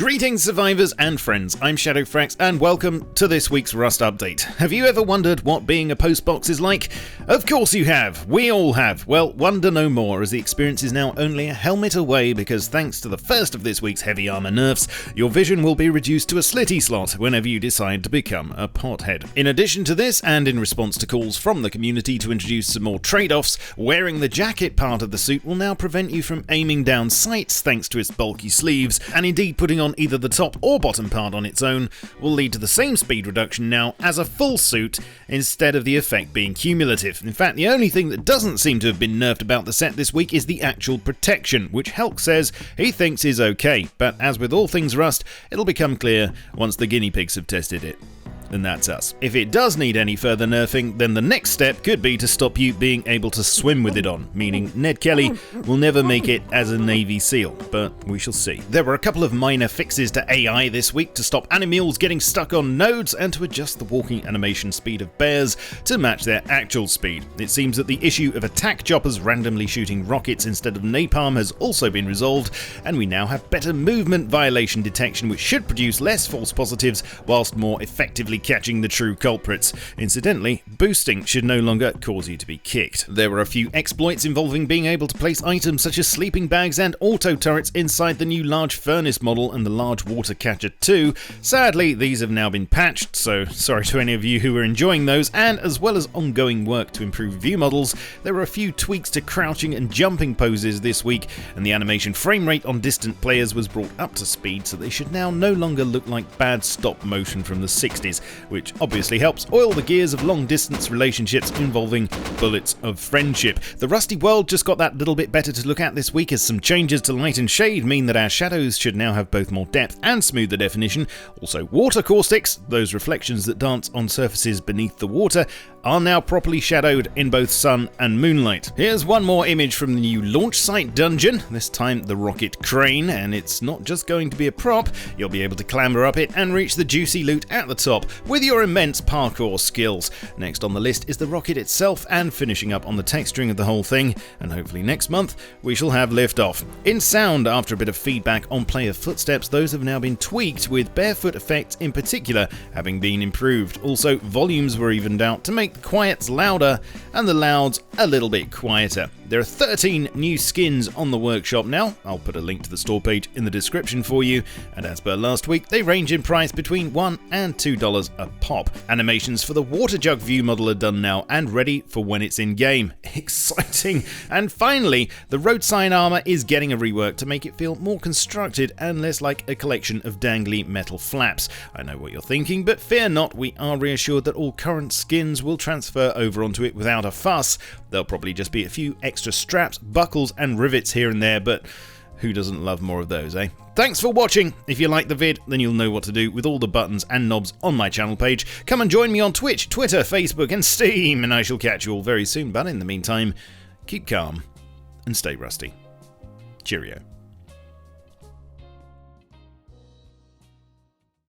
Greetings survivors and friends, I'm SHADOWFRAX and welcome to this week's Rust update. Have you ever wondered what being a postbox is like? Of course you have, we all have. Well, wonder no more, as the experience is now only a helmet away, because thanks to the first of this week's heavy armor nerfs, your vision will be reduced to a slitty slot whenever you decide to become a pothead. In addition to this, and in response to calls from the community to introduce some more trade-offs, wearing the jacket part of the suit will now prevent you from aiming down sights thanks to its bulky sleeves, and indeed putting on either the top or bottom part on its own will lead to the same speed reduction now as a full suit, instead of the effect being cumulative. In fact, the only thing that doesn't seem to have been nerfed about the set this week is the actual protection, which Helk says he thinks is okay, but as with all things Rust, it'll become clear once the guinea pigs have tested it. And that's us. If it does need any further nerfing, then the next step could be to stop you being able to swim with it on, meaning Ned Kelly will never make it as a Navy SEAL, but we shall see. There were a couple of minor fixes to AI this week to stop animals getting stuck on nodes and to adjust the walking animation speed of bears to match their actual speed. It seems that the issue of attack choppers randomly shooting rockets instead of napalm has also been resolved, and we now have better movement violation detection, which should produce less false positives whilst more effectively catching the true culprits. Incidentally, boosting should no longer cause you to be kicked. There were a few exploits involving being able to place items such as sleeping bags and auto turrets inside the new large furnace model and the large water catcher too. Sadly, these have now been patched, so sorry to any of you who were enjoying those, and as well as ongoing work to improve view models, there were a few tweaks to crouching and jumping poses this week, and the animation frame rate on distant players was brought up to speed, so they should now no longer look like bad stop motion from the 60s. Which obviously helps oil the gears of long-distance relationships involving bullets of friendship. The Rusty world just got that little bit better to look at this week, as some changes to light and shade mean that our shadows should now have both more depth and smoother definition. Also, water caustics, those reflections that dance on surfaces beneath the water, are now properly shadowed in both sun and moonlight. Here's one more image from the new launch site dungeon, this time the rocket crane, and it's not just going to be a prop, you'll be able to clamber up it and reach the juicy loot at the top with your immense parkour skills. Next on the list is the rocket itself, and finishing up on the texturing of the whole thing, and hopefully next month we shall have liftoff. In sound, after a bit of feedback on player footsteps, those have now been tweaked, with barefoot effects in particular having been improved. Also, volumes were evened out to make the quiets louder and the louds a little bit quieter. There are 13 new skins on the workshop now. I'll put a link to the store page in the description for you, and as per last week, they range in price between $1 and $2 a pop. Animations for the water jug view model are done now and ready for when it's in game. Exciting! And finally, the Roadsign armour is getting a rework to make it feel more constructed and less like a collection of dangly metal flaps. I know what you're thinking, but fear not, we are reassured that all current skins will transfer over onto it without a fuss. There'll probably just be a few extra straps, buckles and rivets here and there, but who doesn't love more of those, eh? Thanks for watching. If you like the vid, then you'll know what to do with all the buttons and knobs on my channel page. Come and join me on Twitch, Twitter, Facebook and Steam, and I shall catch you all very soon. But in the meantime, keep calm and stay rusty. Cheerio.